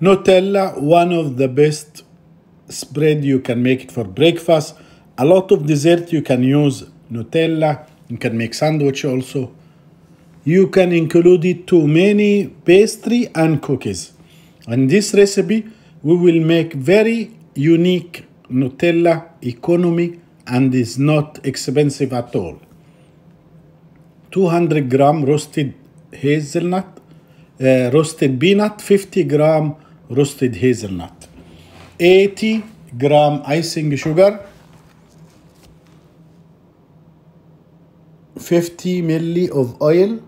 Nutella, one of the best spread. You can make it for breakfast. A lot of dessert you can use Nutella. You can make sandwich also. You can include it to many pastry and cookies. In this recipe, we will make very unique Nutella economy and is not expensive at all. 200 gram roasted hazelnut, roasted peanut, 50 gram roasted hazelnut, 80 gram icing sugar, 50 milli of oil,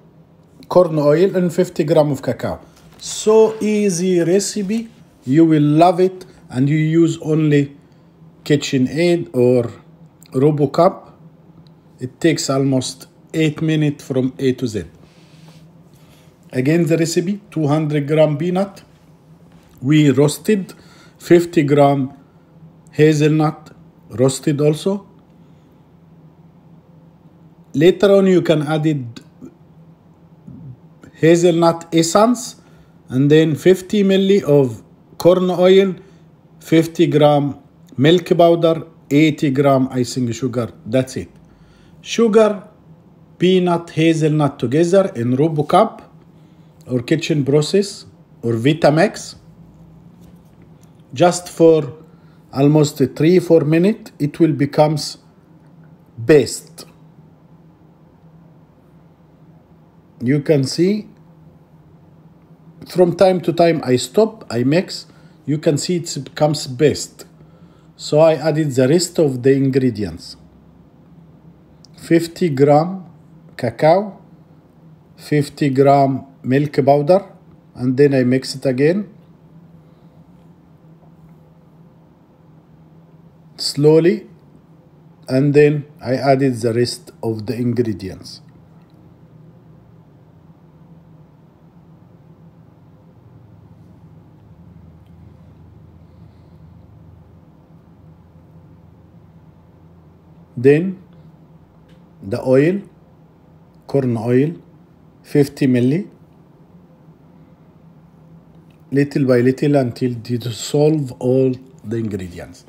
corn oil, and 50 gram of cacao. So easy recipe, you will love it, and you use only KitchenAid or RoboCup. It takes almost 8 minutes from A to Z. Again, the recipe: 200 gram peanut, we roasted, 50 gram hazelnut, roasted also. Later on, you can add it hazelnut essence, and then 50 milli of corn oil, 50 gram milk powder, 80 gram icing sugar. That's it. Sugar, peanut, hazelnut together in RoboCup or kitchen process or Vitamix. Just for almost 3-4 minutes, it will become paste. You can see from time to time I stop, I mix. You can see it becomes paste. So I added the rest of the ingredients. 50 gram cacao, 50 gram milk powder, and then I mix it again. Slowly, and then I added the rest of the ingredients. Then the oil, corn oil, 50 milli, little by little until you dissolve all the ingredients.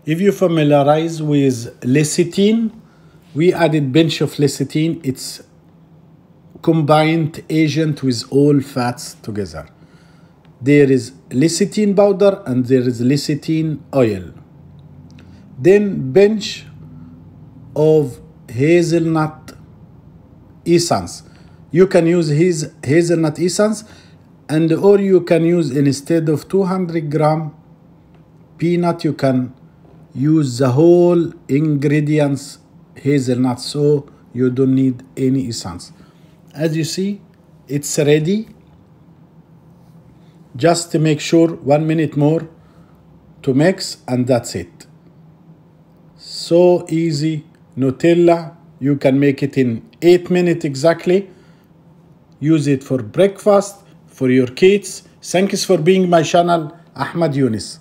If you familiarize with lecithin, we added bunch of lecithin. It's combined agent with all fats together. There is lecithin powder and there is lecithin oil. Then bunch of hazelnut essence. You can use his hazelnut essence, and or you can use, instead of 200 gram peanut, you can use the whole ingredients hazelnut, so you don't need any essence. As you see, it's ready. Just to make sure, 1 minute more to mix, and that's it. So easy Nutella. You can make it in 8 minutes exactly. Use it for breakfast, for your kids. Thanks for being my channel, Ahmed Younes.